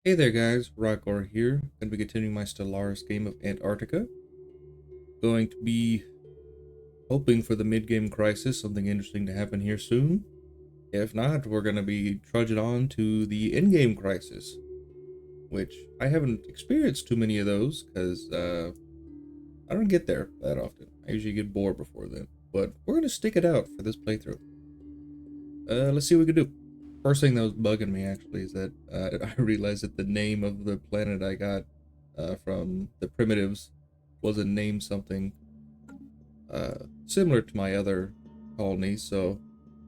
Hey there guys, Rockor here. Gonna be continuing my Stellaris game of Antarctica. Going to be hoping for the mid-game crisis, something interesting to happen here soon. If not, we're gonna be trudging on to the end-game crisis, which I haven't experienced too many of those, because I don't get there that often. I usually get bored before then. But we're gonna stick it out for this playthrough. Let's see what we can do. First thing that was bugging me actually is that I realized that the name of the planet I got from the primitives wasn't named something similar to my other colonies, so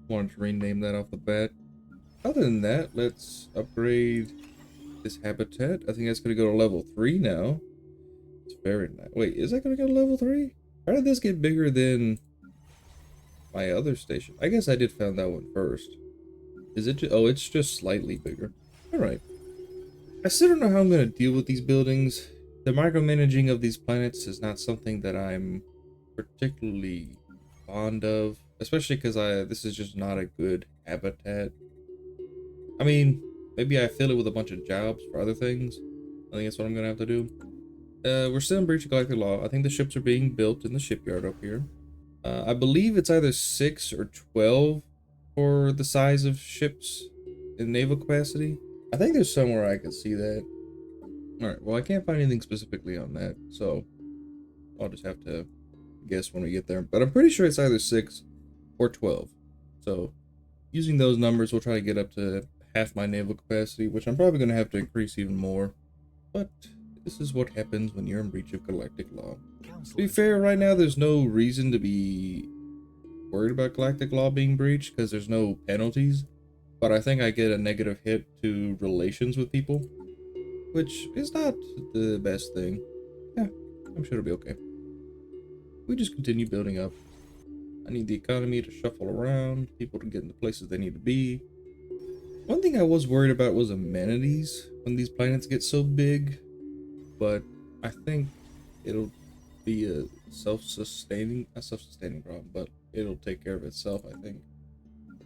wanted to rename that off the bat. Other than that, let's upgrade this habitat. I think that's going to go to level 3 now. It's very nice. Wait, is that going to go to level 3? How did this get bigger than my other station? I guess I did found that one first. Is it? Oh, it's just slightly bigger. Alright. I still don't know how I'm going to deal with these buildings. The micromanaging of these planets is not something that I'm particularly fond of, especially because this is just not a good habitat. I mean, maybe I fill it with a bunch of jobs for other things. I think that's what I'm going to have to do. We're still in Breach of Galactic Law. I think the ships are being built in the shipyard up here. I believe it's either 6 or 12 for the size of ships in naval capacity. I think there's somewhere I can see that. Alright, well I can't find anything specifically on that, so I'll just have to guess when we get there. But I'm pretty sure it's either 6 or 12. So using those numbers, we'll try to get up to half my naval capacity, which I'm probably going to have to increase even more. But this is what happens when you're in Breach of Galactic Law. To be fair, right now there's no reason to be worried about Galactic Law being breached because there's no penalties. But I think I get a negative hit to relations with people, which is not the best thing. Yeah, I'm sure it'll be okay. We just continue building up. I need the economy to shuffle around, people to get in the places they need to be. One thing I was worried about was amenities when these planets get so big, but I think it'll be a self-sustaining problem, but it'll take care of itself, I think,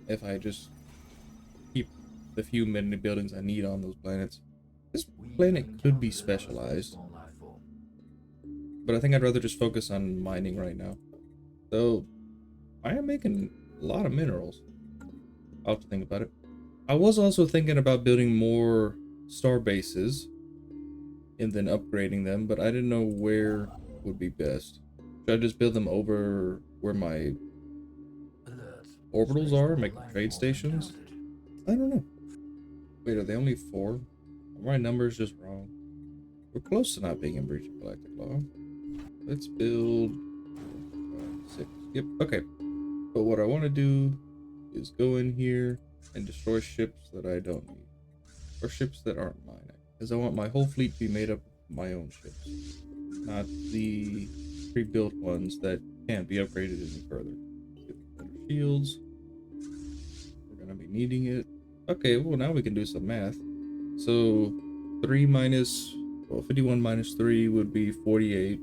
if I just keep the few amenity buildings I need on those planets. This planet could be specialized, but I think I'd rather just focus on mining right now. Though I am making a lot of minerals. I'll have to think about it. I was also thinking about building more star bases and then upgrading them, but I didn't know where would be best. Should I just build them over where my orbitals are, make trade stations? I don't know. Wait, are they only 4? Are my numbers just wrong? We're close to not being in Breach of Galactic Law. Let's build 6. Yep, okay. But what I want to do is go in here and destroy ships that I don't need. Or ships that aren't mine. Because I want my whole fleet to be made up of my own ships. Not the pre-built ones that can't be upgraded any further. Get better shields. We're going to be needing it. Okay, well now we can do some math. So 51 minus 3 would be 48.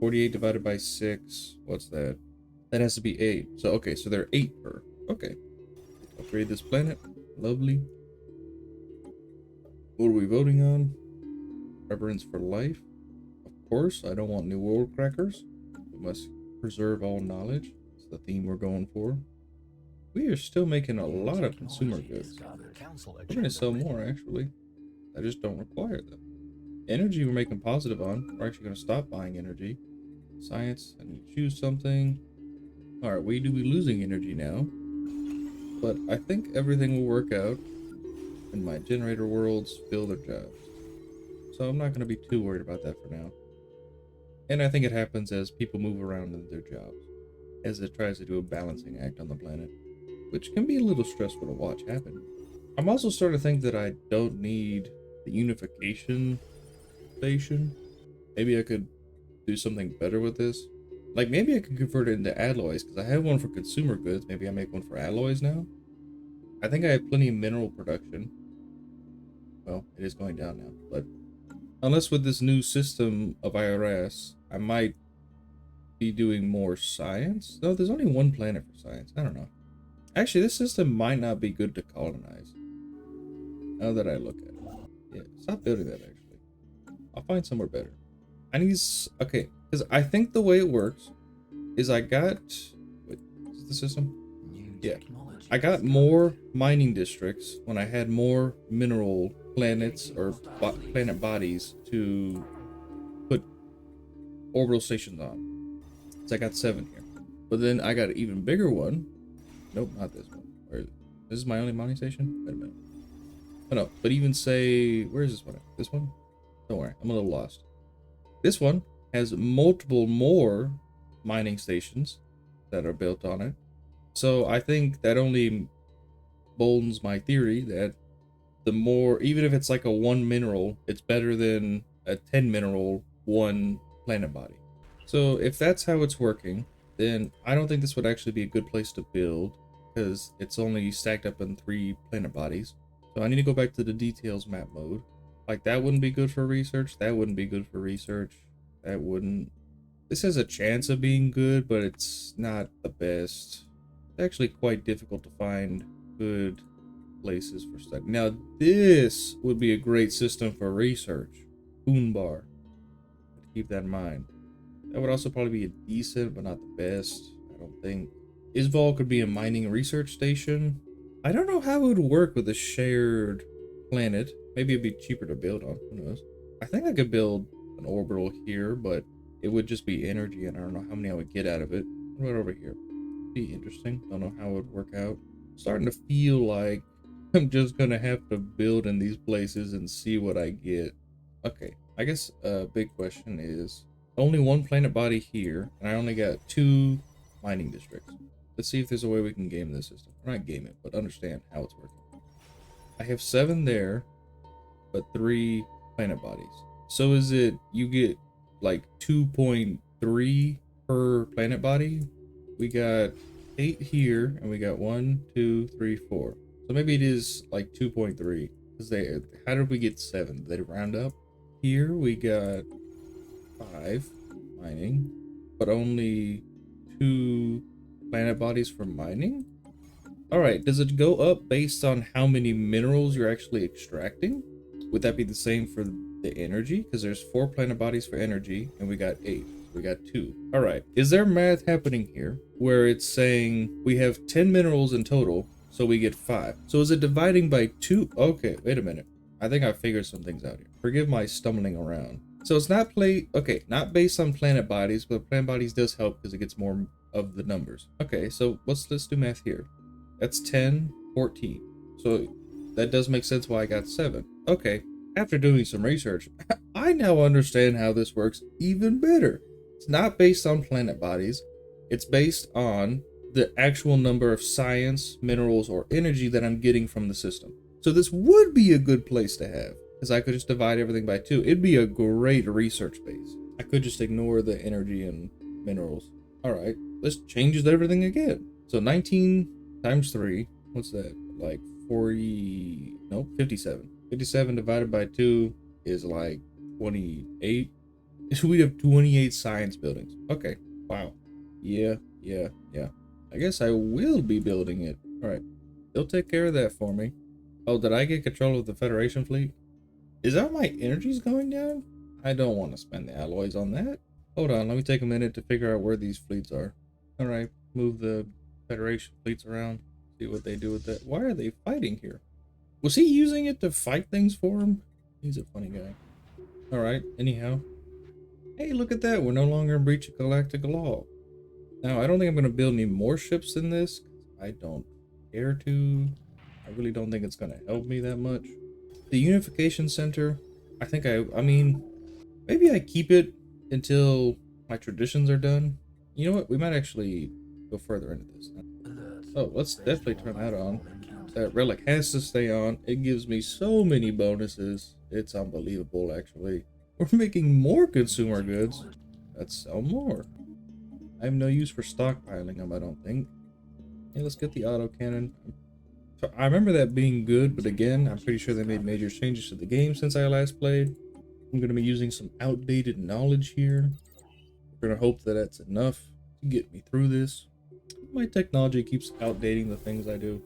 48 divided by 6, what's that? That has to be 8. So okay, so they're 8 per. Okay. Upgrade this planet. Lovely. What are we voting on? Reverence for life. Of course, I don't want new world crackers. We must preserve all knowledge. It's the theme we're going for. We are still making a lot of consumer goods. We're going to sell more, actually. I just don't require them. Energy we're making positive on. We're actually going to stop buying energy. Science, I need to choose something. Alright, we do be losing energy now. But I think everything will work out. And my generator worlds fill their jobs. So I'm not going to be too worried about that for now. And I think it happens as people move around in their jobs. As it tries to do a balancing act on the planet. Which can be a little stressful to watch happen. I'm also starting to think that I don't need the unification station. Maybe I could do something better with this. Like maybe I could convert it into alloys, because I have one for consumer goods. Maybe I make one for alloys now. I think I have plenty of mineral production. Well, it is going down now, but unless with this new system of IRS, I might be doing more science. No, there's only one planet for science. I don't know. Actually, this system might not be good to colonize. Now that I look at it. Yeah, stop building that actually. I'll find somewhere better. I need okay, because I think the way it works is I got wait, is this the system? Yeah. I got more mining districts when I had more mineral planets or planet bodies to put orbital stations on. So I got 7 here. But then I got an even bigger one. Nope, not this one. Where is it? This is my only mining station? Wait a minute. Oh no, but even say, where is this one at? This one? Don't worry, I'm a little lost. This one has multiple more mining stations that are built on it. So I think that only boldens my theory that the more, even if it's like a 1 mineral, it's better than a 10 mineral 1 planet body. So if that's how it's working, then I don't think this would actually be a good place to build because it's only stacked up in 3 planet bodies. So I need to go back to the details map mode. Like that wouldn't be good for research. That wouldn't be good for research. That wouldn't. This has a chance of being good, but it's not the best. It's actually quite difficult to find good places for study. Now this would be a great system for research. Boonbar. Keep that in mind. That would also probably be a decent, but not the best. I don't think. Isval could be a mining research station. I don't know how it would work with a shared planet. Maybe it'd be cheaper to build on. Who knows? I think I could build an orbital here, but it would just be energy, and I don't know how many I would get out of it. What about over here? Be interesting. Don't know how it would work out. Starting to feel like I'm just gonna have to build in these places and see what I get. Okay, I guess a big question is only 1 planet body here, and I only got 2 mining districts. Let's see if there's a way we can game this system. Or not game it, but understand how it's working. I have 7 there, but 3 planet bodies. So is it you get like 2.3 per planet body? We got 8 here, and we got 1, 2, 3, 4. So maybe it is like 2.3. Because how did we get 7? Did they round up? Here we got 5 mining, but only 2 planet bodies for mining? Alright, does it go up based on how many minerals you're actually extracting? Would that be the same for the energy? Because there's 4 planet bodies for energy, and we got 8. We got 2. Alright, is there math happening here where it's saying we have 10 minerals in total, so we get 5? So is it dividing by 2? Okay, wait a minute. I think I figured some things out here. Forgive my stumbling around. So it's not not based on planet bodies, but planet bodies does help because it gets more of the numbers. Okay, so let's do math here. That's 10, 14. So that does make sense why I got 7. Okay, after doing some research, I now understand how this works even better. It's not based on planet bodies. It's based on the actual number of science, minerals, or energy that I'm getting from the system. So this would be a good place to have, because I could just divide everything by 2. It'd be a great research base. I could just ignore the energy and minerals. Alright, let's change everything again. So 19 times 3, what's that? Like 40, no, 57. 57 divided by 2 is like 28. So we'd have 28 science buildings. Okay, wow. Yeah. I guess I will be building it. Alright, they'll take care of that for me. Oh, did I get control of the Federation fleet? Is that my energy's going down? I don't want to spend the alloys on that. Hold on, let me take a minute to figure out where these fleets are. Alright, move the Federation fleets around. See what they do with that. Why are they fighting here? Was he using it to fight things for him? He's a funny guy. Alright, anyhow. Hey, look at that. We're no longer in Breach of Galactic Law. Now, I don't think I'm going to build any more ships than this. I don't care to. I really don't think it's going to help me that much. The Unification Center, I mean, maybe I keep it until my traditions are done. You know what? We might actually go further into this. Oh, let's definitely turn that on. That relic has to stay on. It gives me so many bonuses. It's unbelievable, actually. We're making more consumer goods. Let's sell more. I have no use for stockpiling them, I don't think. Hey, let's get the autocannon. So I remember that being good, but again, I'm pretty sure they made major changes to the game since I last played. I'm going to be using some outdated knowledge here. We're going to hope that that's enough to get me through this. My technology keeps outdating the things I do.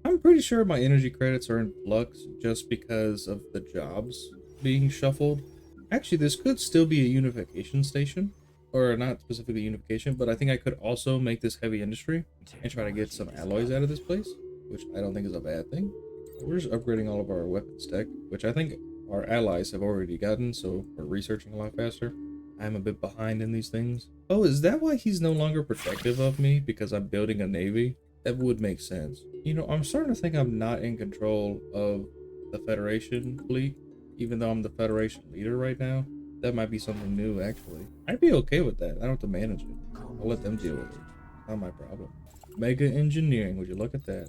I'm pretty sure my energy credits are in flux just because of the jobs being shuffled. Actually, this could still be a unification station, or not specifically unification, but I think I could also make this heavy industry and try to get some alloys out of this place, which I don't think is a bad thing. We're just upgrading all of our weapons tech, which I think our allies have already gotten, so we're researching a lot faster. I'm a bit behind in these things. Oh, is that why he's no longer protective of me? Because I'm building a navy? That would make sense. You know, I'm starting to think I'm not in control of the Federation fleet, even though I'm the Federation leader right now. That might be something new, actually. I'd be okay with that. I don't have to manage it. I'll let them deal with it. Not my problem. Mega engineering, would you look at that?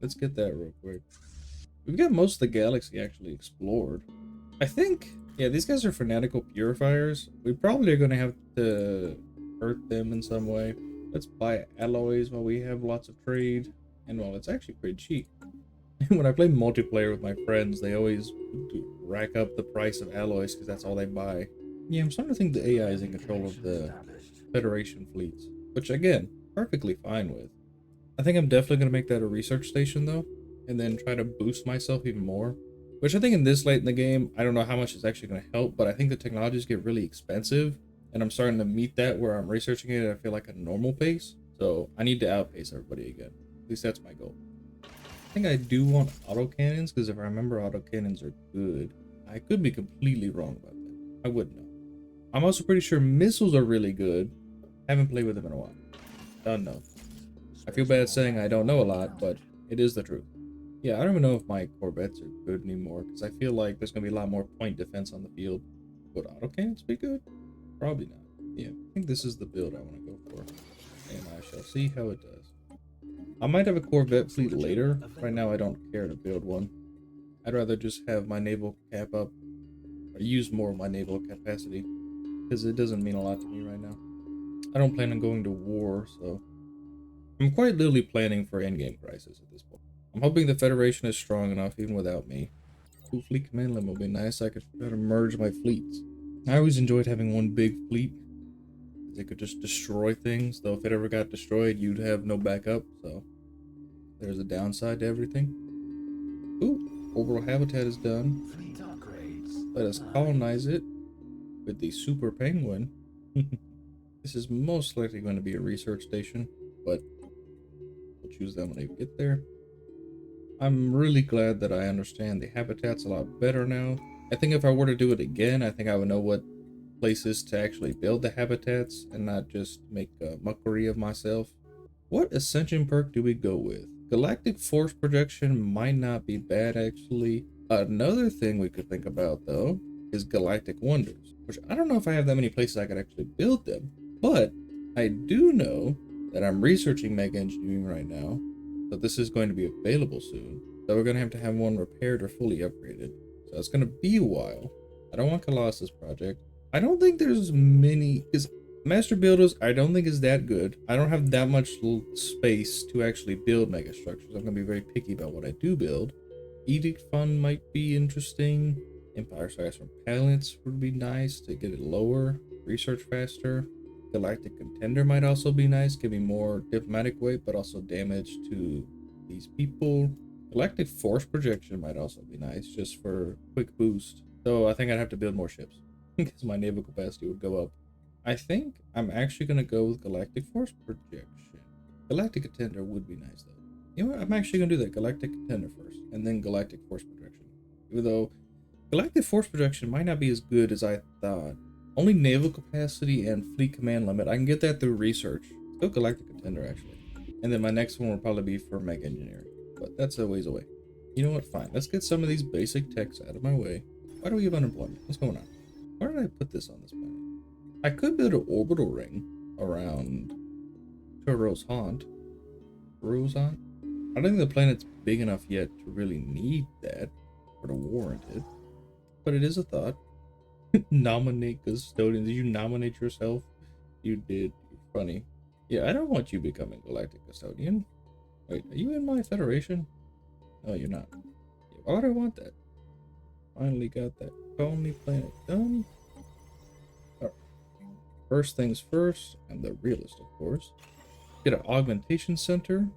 Let's get that real quick. We've got most of the galaxy actually explored. I think, yeah, these guys are fanatical purifiers. We probably are going to have to hurt them in some way. Let's buy alloys while we have lots of trade. And well, it's actually pretty cheap. When I play multiplayer with my friends, they always rack up the price of alloys because that's all they buy. Yeah, I'm starting to think the AI is in control of the Federation fleets, which again, perfectly fine with. I think I'm definitely going to make that a research station though, and then try to boost myself even more. Which I think in this late in the game, I don't know how much it's actually going to help, but I think the technologies get really expensive, and I'm starting to meet that where I'm researching it at I feel like a normal pace. So I need to outpace everybody again. At least that's my goal. I think I do want autocannons, because if I remember, autocannons are good. I could be completely wrong about that. I wouldn't know. I'm also pretty sure missiles are really good. Haven't played with them in a while. Don't know. I feel bad saying I don't know a lot, but it is the truth. Yeah, I don't even know if my Corvettes are good anymore, because I feel like there's going to be a lot more point defense on the field. Would autocannons be good? Probably not. Yeah, I think this is the build I want to go for. And I shall see how it does. I might have a Corvette fleet later. Right now I don't care to build one. I'd rather just have my naval cap up, or use more of my naval capacity, because it doesn't mean a lot to me right now. I don't plan on going to war, so I'm quite literally planning for endgame crisis at this point. I'm hoping the Federation is strong enough even without me. Two fleet command limit will be nice. I could try to merge my fleets. I always enjoyed having one big fleet. They could just destroy things, though if it ever got destroyed, you'd have no backup, so there's a downside to everything. Ooh, orbital habitat is done. Let us colonize it with the Super Penguin. This is most likely going to be a research station, but we'll choose that when I get there. I'm really glad that I understand the habitats a lot better now. I think if I were to do it again, I think I would know what places to actually build the habitats and not just make a mockery of myself. What ascension perk do we go with? Galactic force projection might not be bad actually. Another thing we could think about though is galactic wonders, which I don't know if I have that many places I could actually build them, but I do know that I'm researching mega engineering right now, so this is going to be available soon. So we're going to have one repaired or fully upgraded. So it's going to be a while. I don't want Colossus project. I don't think there's many, because Master Builders I don't think is that good. I don't have that much space to actually build mega structures. I'm going to be very picky about what I do build. Edict Fund might be interesting. Empire size from Palance would be nice to get it lower. Research faster. Galactic Contender might also be nice, give me more diplomatic weight, but also damage to these people. Galactic Force Projection might also be nice, just for quick boost. So I think I'd have to build more ships, because my naval capacity would go up. I think I'm actually going to go with Galactic Force Projection. Galactic Contender would be nice, though. You know what? I'm actually going to do that. Galactic Contender first, and then Galactic Force Projection. Even though Galactic Force Projection might not be as good as I thought. Only naval capacity and fleet command limit. I can get that through research. Go Galactic Contender, actually. And then my next one will probably be for mega engineering. But that's a ways away. You know what? Fine. Let's get some of these basic techs out of my way. Why do we have unemployment? What's going on? Why did I put this on this planet? I could build an orbital ring around Turo's Haunt. Turo's Haunt? I don't think the planet's big enough yet to really need that or to warrant it. But it is a thought. Nominate custodian. Did you nominate yourself? You did. You're funny. Yeah, I don't want you becoming galactic custodian. Wait, are you in my federation? No, you're not. Yeah, why would I want that? Finally got that colony planet done. Alright. First things first, and the realist, of course. Get an augmentation center.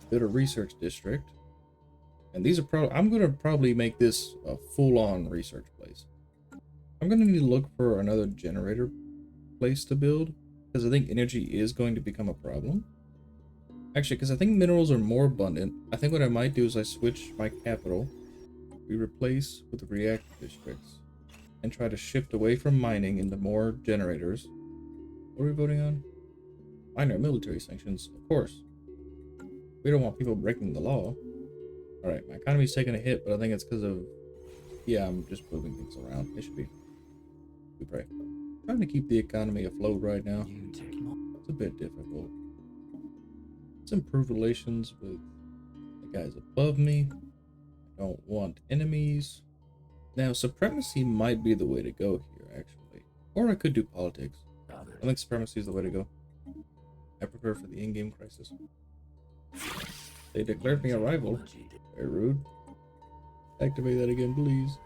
Build a research district. And these are I'm gonna probably make this a full-on research place. I'm gonna need to look for another generator place to build, because I think energy is going to become a problem. Actually, because I think minerals are more abundant, I think what I might do is I switch my capital, we replace with reactor districts, and try to shift away from mining into more generators. What are we voting on? Minor military sanctions, of course. We don't want people breaking the law. Alright, my economy's taking a hit, but I think it's because of... Yeah, I'm just moving things around. It should be... We pray. Trying to keep the economy afloat right now. It's a bit difficult. Let's improve relations with the guys above me. I don't want enemies. Now, supremacy might be the way to go here, actually. Or I could do politics. I think supremacy is the way to go. I prepare for the in-game crisis. They declared me a rival. Very rude. Activate that again, please.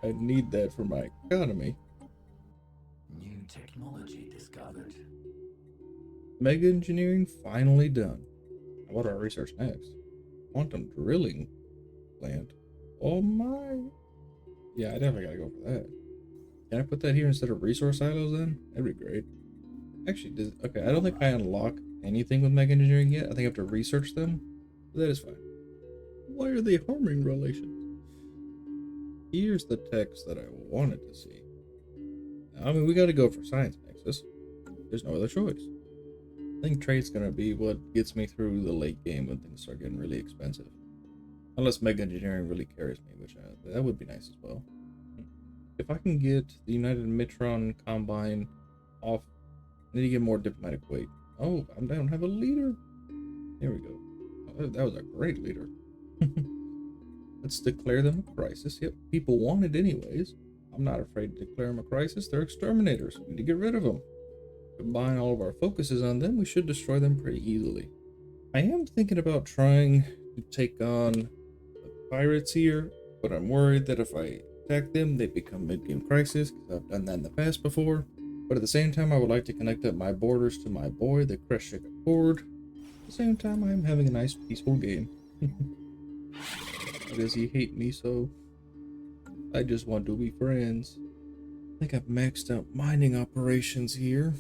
I need that for my economy. New technology discovered. Mega engineering finally done. What do I research next? Quantum drilling plant. Oh my. Yeah, I definitely gotta go for that. Can I put that here instead of resource silos then? That'd be great. Actually, okay, I don't think I unlock anything with mega engineering yet. I think I have to research them. But that is fine. Why are they harming relations? Here's the text that I wanted to see. I mean, we gotta go for science nexus. There's no other choice. I think trade's gonna be what gets me through the late game when things start getting really expensive. Unless mega engineering really carries me, which that would be nice as well. If I can get the United Mitron Combine off, I need to get more diplomatic weight. Oh, I don't have a leader. There we go. Oh, that was a great leader. Let's declare them a crisis. Yep, people want it anyways. I'm not afraid to declare them a crisis. They're exterminators. We need to get rid of them. Combine all of our focuses on them, we should destroy them pretty easily. I am thinking about trying to take on the pirates here, but I'm worried that if I attack them, they become mid-game crisis, because I've done that in the past before. But at the same time, I would like to connect up my borders to my boy, the Kreshik Accord. At the same time, I'm having a nice, peaceful game. Why does he hate me so? I just want to be friends. I think I've maxed out mining operations here.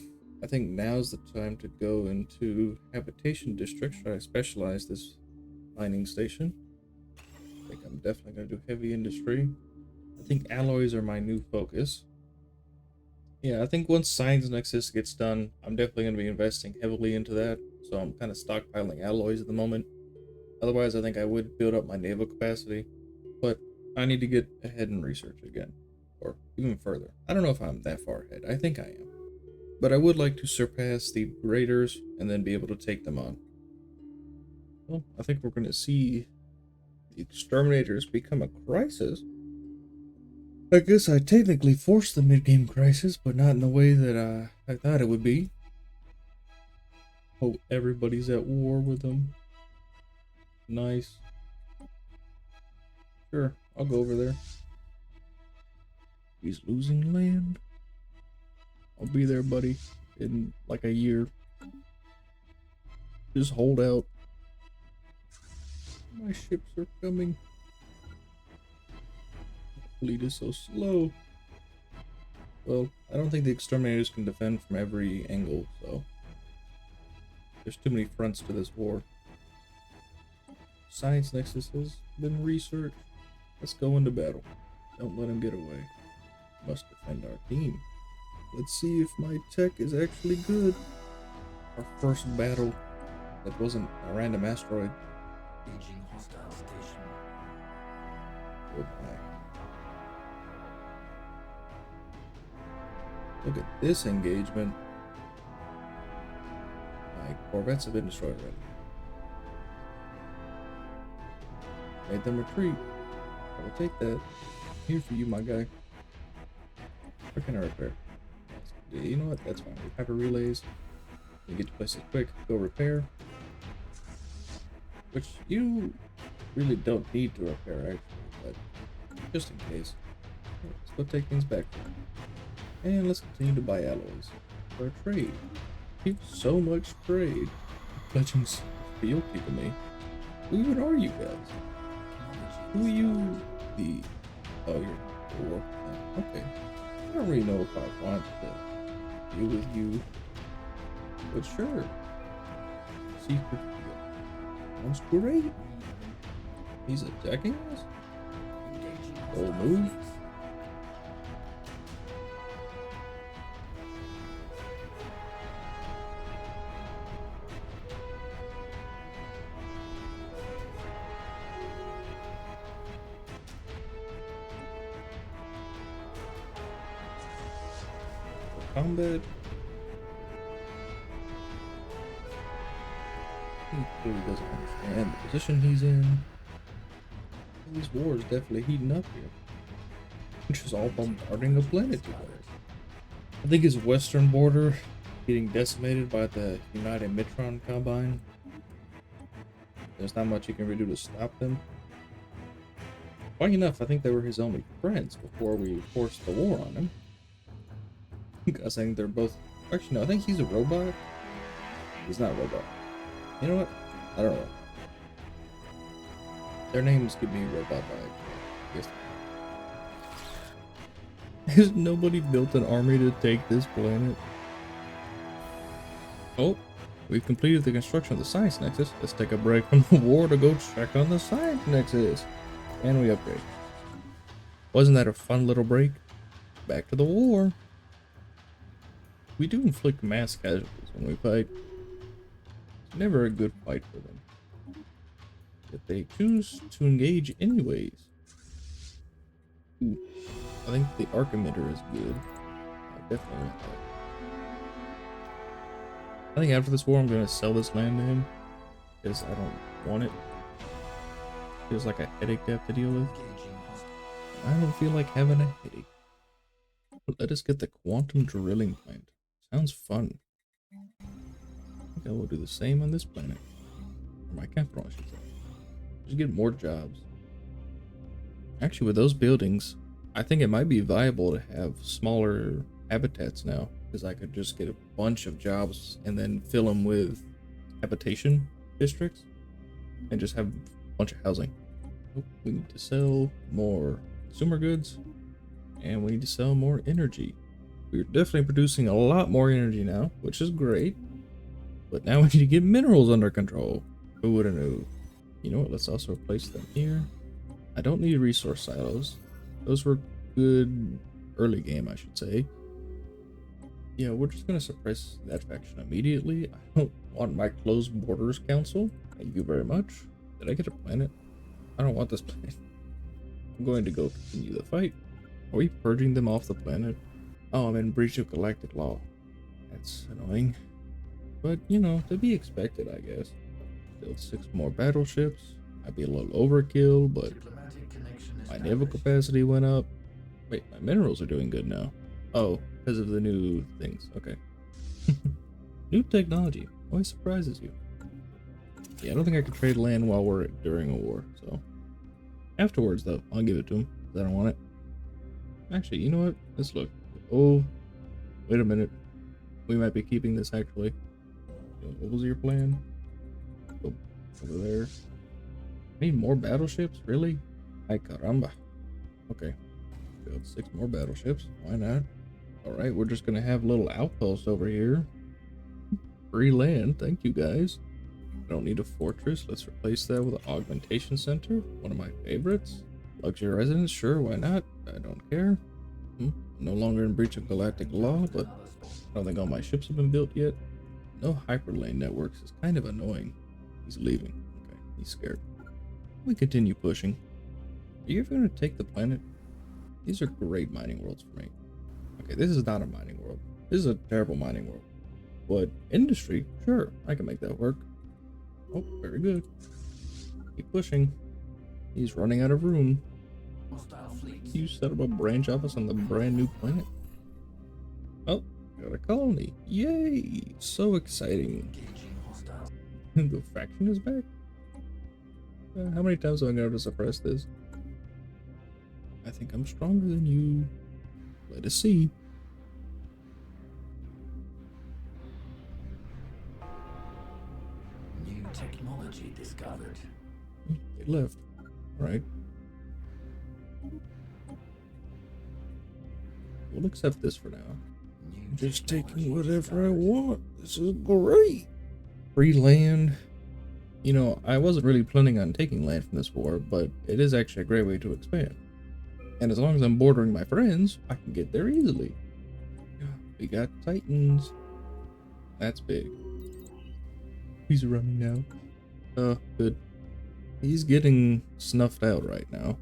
I think now's the time to go into habitation districts, try to specialize this mining station. I think I'm definitely going to do heavy industry. I think alloys are my new focus. Yeah, I think once Science Nexus gets done, I'm definitely going to be investing heavily into that. So I'm kind of stockpiling alloys at the moment. Otherwise, I think I would build up my naval capacity. But I need to get ahead in research again. Or even further. I don't know if I'm that far ahead. I think I am. But I would like to surpass the Raiders and then be able to take them on. Well, I think we're going to see the Exterminators become a crisis. I guess I technically forced the mid-game crisis, but not in the way that I thought it would be. Oh, everybody's at war with them. Nice. Sure, I'll go over there. He's losing land. I'll be there, buddy, in like a year. Just hold out. My ships are coming. The fleet is so slow. Well, I don't think the exterminators can defend from every angle, so there's too many fronts to this war. Science Nexus has been researched. Let's go into battle. Don't let him get away. Must defend our team. Let's see if my tech is actually good. Our first battle that wasn't a random asteroid. Aging hostile station. Go back. Look at this engagement. My corvettes have been destroyed already. Made them retreat. I will take that. Here for you, my guy. Where can I repair? Yeah, you know what? That's fine. Repair relays. You get to places quick. Go repair. Which you really don't need to repair, actually, but just in case. Let's go take things back. And let's continue to buy alloys. For trade. You have so much trade. Pledging fealty to me. Who even are you guys? Who are you? The oh, you're the war. Okay. I don't really know if I want to deal with you, but sure. Secret deal. Sounds great. He's attacking us? Bold move. Combat. He clearly doesn't understand the position he's in. This war is definitely heating up here. Which is all bombarding a planet together. I think his western border getting decimated by the United Mitron Combine. There's not much you can really do to stop them. Funny enough, I think they were his only friends before we forced the war on him. I think they're both... Actually, no, I think he's a robot. He's not a robot. You know what? I don't know. Their names could be robot by... Yes. Has nobody built an army to take this planet? Oh, we've completed the construction of the Science Nexus. Let's take a break from the war to go check on the Science Nexus. And we upgrade. Wasn't that a fun little break? Back to the war. We do inflict mass casualties when we fight. It's never a good fight for them. But they choose to engage anyways. Ooh, I think the arc emitter is good. I definitely want that. I think after this war I'm going to sell this land to him. Because I don't want it. Feels like a headache to have to deal with. I don't feel like having a headache. Let us get the quantum drilling plant. Sounds fun. I think I will do the same on this planet. Or my capital, I should say. Just get more jobs. Actually, with those buildings, I think it might be viable to have smaller habitats now. Because I could just get a bunch of jobs and then fill them with habitation districts. And just have a bunch of housing. Oh, we need to sell more consumer goods. And we need to sell more energy. We're definitely producing a lot more energy now, which is great. But now we need to get minerals under control. Who would have known? You know what? Let's also replace them here. I don't need resource silos. Those were good early game, I should say. Yeah, we're just going to suppress that faction immediately. I don't want my closed borders council. Thank you very much. Did I get a planet? I don't want this planet. I'm going to go continue the fight. Are we purging them off the planet? Oh, I'm in Breach of Galactic Law. That's annoying. But, you know, to be expected, I guess. Build 6 more battleships. Might be a little overkill, but my naval capacity went up. Wait, my minerals are doing good now. Oh, because of the new things. Okay. New technology always surprises you. Yeah, I don't think I can trade land while we're during a war, so. Afterwards, though, I'll give it to him, because I don't want it. Actually, you know what? Let's look. Oh, wait a minute. We might be keeping this, actually. What was your plan? Go over there. Need more battleships? Really? Ay caramba. Okay. Build 6 more battleships. Why not? Alright, we're just gonna have little outposts over here. Free land. Thank you, guys. I don't need a fortress. Let's replace that with an augmentation center. One of my favorites. Luxury residence. Sure, why not? I don't care. No longer in Breach of Galactic Law, but I don't think all my ships have been built yet. No hyperlane networks is kind of annoying. He's leaving. Okay, he's scared. We continue pushing. Are you ever going to take the planet? These are great mining worlds for me. Okay, this is not a mining world. This is a terrible mining world. But industry, sure, I can make that work. Oh, very good. Keep pushing. He's running out of room. You set up a branch office on the brand new planet. Oh, got a colony. Yay! So exciting. The faction is back. How many times am I going to suppress this? I think I'm stronger than you. Let us see. New technology discovered. They left. Right. we'll accept this for now. New I'm just taking technology whatever I discovered. want. This is great. Free land. You know, I wasn't really planning on taking land from this war, but it is actually a great way to expand. And as long as I'm bordering my friends, I can get there easily. We got Titans. That's big. He's running now. Oh, good. He's getting snuffed out right now.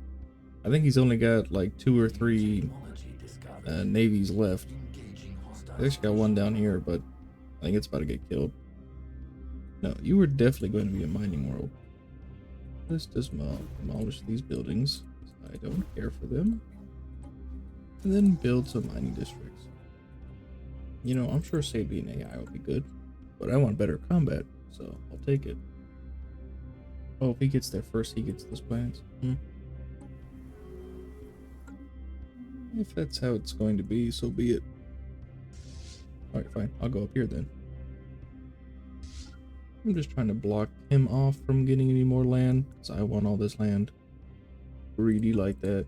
I think he's only got like 2 or 3 Technology discovered. navies left. Engaging hostile I actually got one down here, but I think it's about to get killed. No, you were definitely going to be a mining world. Let's just demolish these buildings. I don't care for them. And then build some mining districts. You know, I'm sure Sabian AI would be good, but I want better combat, so I'll take it. Oh, if he gets there first, he gets those plants. If that's how it's going to be, so be it. Alright, fine. I'll go up here then. I'm just trying to block him off from getting any more land, because I want all this land. Greedy like that.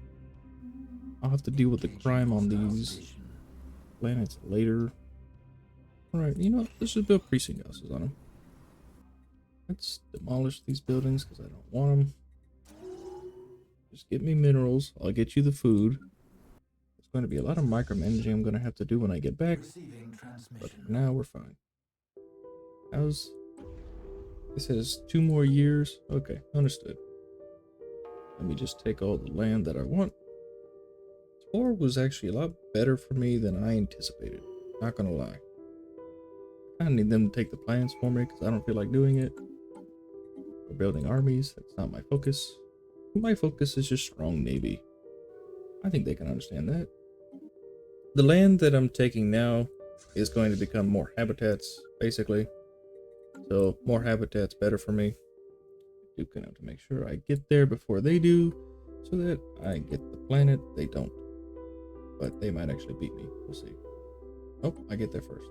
I'll have to deal with the crime on these planets later. Alright, you know what? Let's just build precinct houses on them. Let's demolish these buildings, because I don't want them. Just get me minerals. I'll get you the food. It's going to be a lot of micromanaging I'm going to have to do when I get back. Receiving But transmission. for now, we're fine. How's... This says 2 more years. Okay, understood. Let me just take all the land that I want. This war was actually a lot better for me than I anticipated. Not gonna lie. I need them to take the plans for me because I don't feel like doing it. We're building armies. That's not my focus. My focus is just strong navy. I think they can understand that. The land that I'm taking now is going to become more habitats, basically. So more habitats better for me. I do kind of have to make sure I get there before they do, so that I get the planet. They don't, but they might actually beat me. We'll see. Oh, I get there first.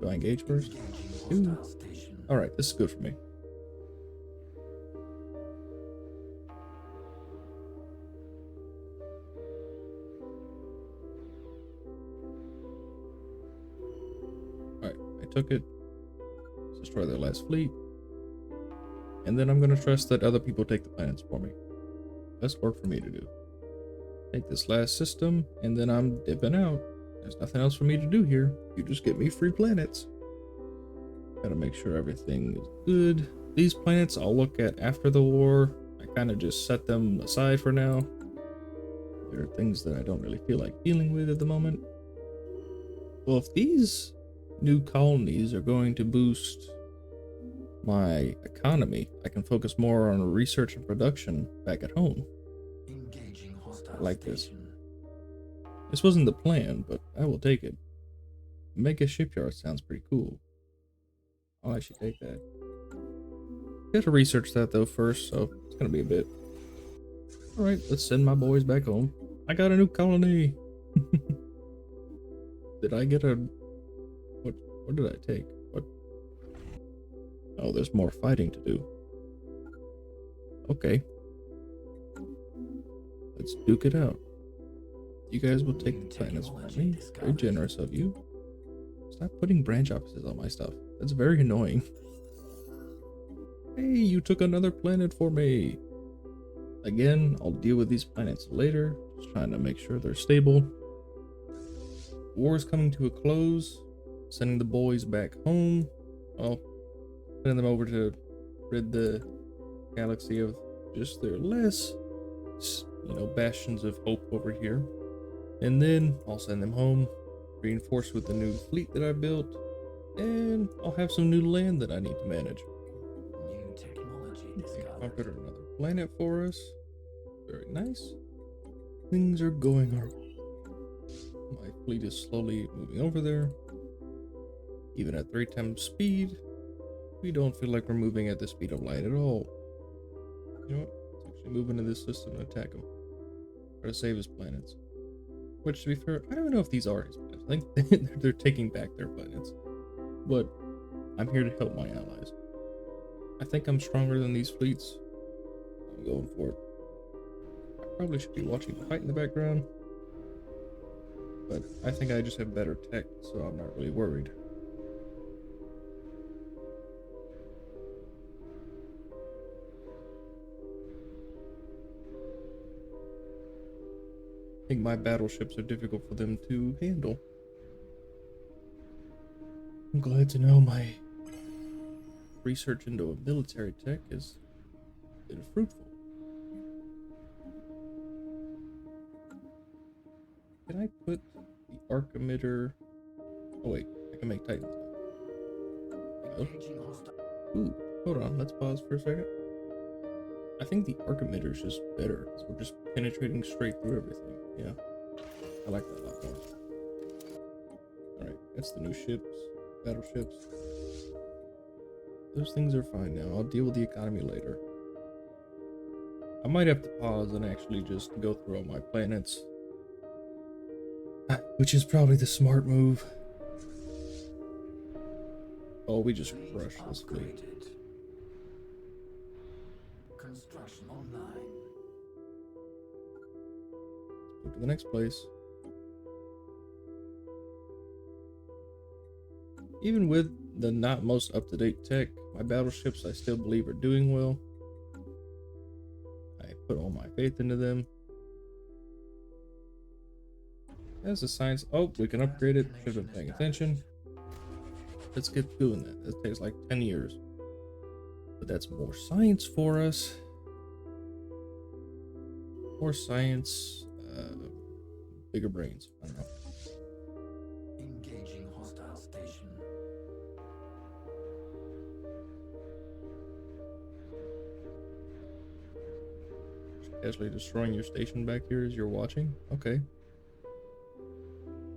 Do I engage first? Engaging hostile station. All right, this is good for me. All right, I took it. Let's destroy their last fleet. And then I'm going to trust that other people take the planets for me. Best work for me to do. Take this last system, and then I'm dipping out. There's nothing else for me to do here. You just get me free planets. Gotta make sure everything is good. These planets I'll look at after the war. I kind of just set them aside for now. There are things that I don't really feel like dealing with at the moment. Well, if these new colonies are going to boost my economy, I can focus more on research and production back at home. Engaging hostile I like this. station. This wasn't the plan, but I will take it. Mega shipyard sounds pretty cool. I'll actually take that. Got to research that though first, so it's gonna be a bit. Alright, let's send my boys back home. I got a new colony! Did I get a... What did I take? What? Oh, there's more fighting to do. Okay. Let's duke it out. You guys will take the planets for me. Very generous of you. Stop putting branch offices on my stuff. That's very annoying. Hey, you took another planet for me. Again, I'll deal with these planets later. Just trying to make sure they're stable. War is coming to a close. Sending the boys back home. Well, sending them over to rid the galaxy of just their less, bastions of hope over here. And then I'll send them home, reinforced with the new fleet that I built, and I'll have some new land that I need to manage. New technology They discovered. conquered another planet for us. Very nice. Things are going our way. My fleet is slowly moving over there. Even at 3 times speed, we don't feel like we're moving at the speed of light at all. You know what? Let's actually move into this system and attack him. Try to save his planets. Which, to be fair, I don't know if these are his planets. I think they're taking back their planets. But I'm here to help my allies. I think I'm stronger than these fleets. I'm going for it. I probably should be watching the fight in the background. but I think I just have better tech, so I'm not really worried. I think my battleships are difficult for them to handle. I'm glad to know my research into a military tech has been fruitful. Can I put the arc emitter? Oh wait, I can make Titans now. Engaging hostile. Ooh, hold on, let's pause for a second. I think the arc emitter is just better, because we're just penetrating straight through everything. Yeah, I like that a lot more. Alright, that's the new ships, battleships. Those things are fine now. I'll deal with the economy later. I might have to pause and actually just go through all my planets. Which is probably the smart move. Oh, we just crushed this fleet. Upgraded. Construction online. Move to the next place. Even with the not most up-to-date tech, my battleships I still believe are doing well. I put all my faith into them. As a science, oh, we can upgrade it. Should have been paying attention. Let's get doing that. That takes like 10 years. But that's more science for us. More science, bigger brains. I don't know. Engaging hostile station. Casually destroying your station back here as you're watching. Okay.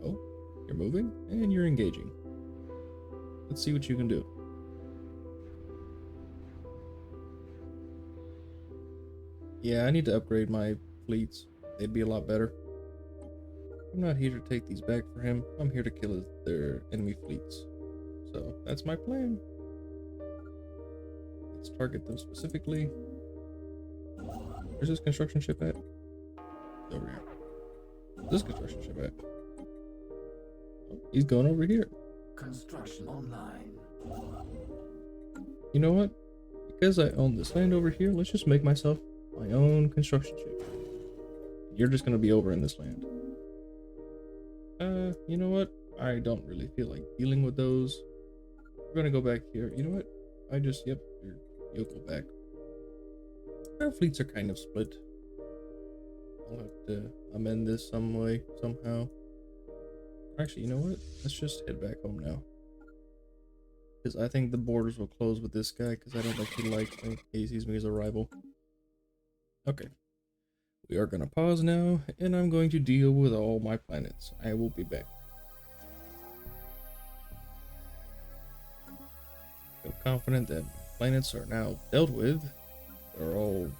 Oh, you're moving and you're engaging. Let's see what you can do. Yeah, I need to upgrade my fleets. They'd be a lot better. I'm not here to take these back for him. I'm here to kill their enemy fleets. So that's my plan. Let's target them specifically. Where's this construction ship at? It's over here. Where's this construction ship at? Oh, he's going over here. Construction online. You know what? Because I own this land over here, let's just make myself my own construction ship. You're just gonna be over in this land. You know what? I don't really feel like dealing with those. We're gonna go back here. You know what? Yep, you'll go back. Our fleets are kind of split. I'll have to amend this some way, somehow. Actually, you know what? Let's just head back home now. Because I think the borders will close with this guy, because I don't think he likes me. He sees me as a rival. Okay. We are going to pause now, and I'm going to deal with all my planets. I will be back. I feel confident that planets are now dealt with. They're all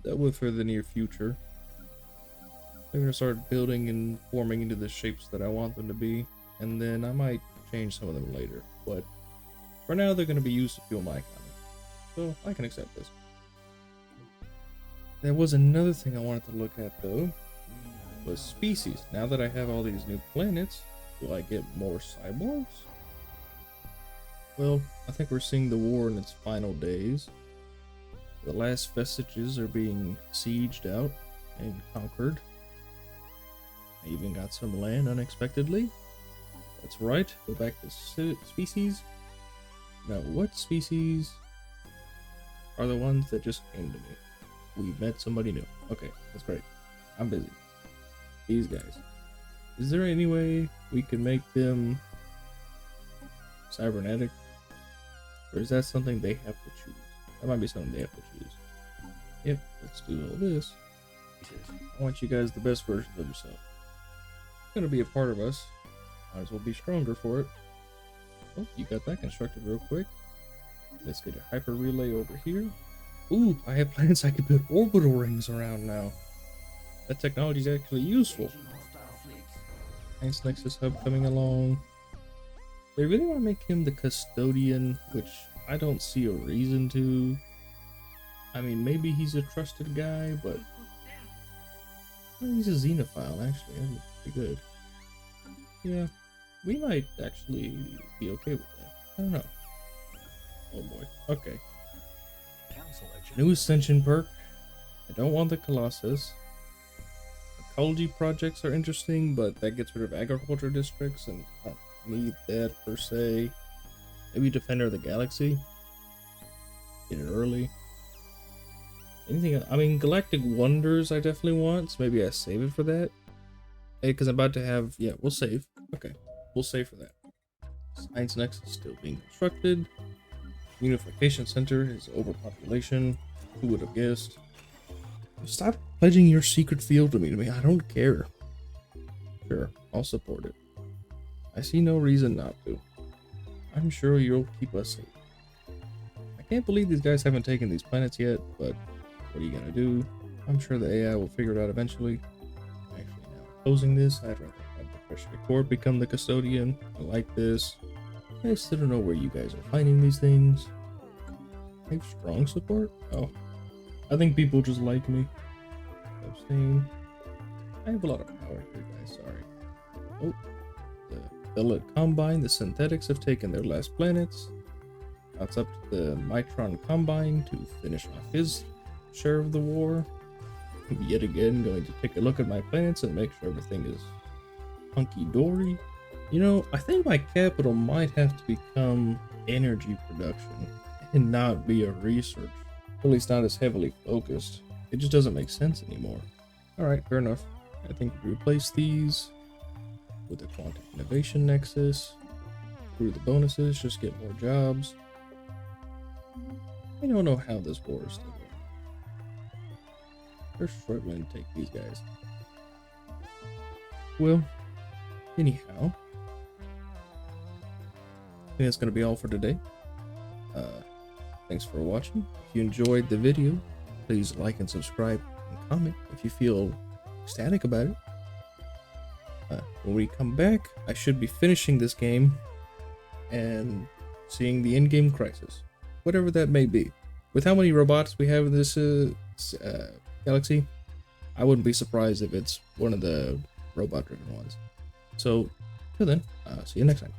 dealt with for the near future. They're going to start building and forming into the shapes that I want them to be, and then I might change some of them later. But for now, they're going to be used to fuel my economy. So I can accept this. There was another thing I wanted to look at though, was species. Now that I have all these new planets, will I get more cyborgs? Well, I think we're seeing the war in its final days. The last vestiges are being sieged out and conquered. I even got some land unexpectedly. That's right, go back to species. Now, what species are the ones that just came to me? We met somebody new. Okay, that's great. I'm busy. These guys. Is there any way we can make them cybernetic? Or is that something they have to choose? That might be something they have to choose. Yep, let's do all this. I want you guys the best versions of yourself. It's gonna be a part of us. Might as well be stronger for it. Oh, you got that constructed real quick. Let's get a hyper relay over here. Ooh, I have plans I can put orbital rings around now. That technology is actually useful. Science Nexus Hub coming along. They really want to make him the custodian, which I don't see a reason to. I mean, maybe he's a trusted guy, but Oh, he's a xenophile, actually. That's pretty good. Yeah, we might actually be okay with that. I don't know. Oh boy. Okay. Council agenda. New Ascension perk. I don't want the Colossus. Ecology projects are interesting, but that gets rid of agriculture districts, and I don't need that per se. Maybe Defender of the Galaxy. Get it early. Anything? I mean, Galactic Wonders I definitely want, so maybe I save it for that. Hey, because I'm about to have... Yeah, we'll save. Okay, we'll save for that. Science Nexus is still being constructed. Unification Center is overpopulation. Who would have guessed? Stop pledging your secret field to me. I don't care. Sure, I'll support it. I see no reason not to. I'm sure you'll keep us safe. I can't believe these guys haven't taken these planets yet, but what are you gonna do? I'm sure the AI will figure it out eventually. Actually, now closing this, I'd rather have the Pressure Corps become the custodian. I like this. I still don't know where you guys are finding these things. I have strong support? Oh. I think people just like me. Abstain. I have a lot of power here, guys. Sorry. Oh. The Bella Combine, the synthetics have taken their last planets. Now it's up to the Mitron Combine to finish off his share of the war. I'm yet again going to take a look at my planets and make sure everything is hunky-dory. You know, I think my capital might have to become energy production and not be a research. At least not as heavily focused. It just doesn't make sense anymore. Alright, fair enough. I think we replace these with a quantum innovation nexus. Through the bonuses, just get more jobs. I don't know how this war is still going. They're struggling to take these guys. Well, anyhow, I think that's going to be all for today. Thanks for watching. If you enjoyed the video, please like and subscribe and comment if you feel ecstatic about it. When we come back, I should be finishing this game and seeing the in-game crisis, whatever that may be. With how many robots we have in this galaxy, I wouldn't be surprised if it's one of the robot-driven ones. So, till then, see you next time.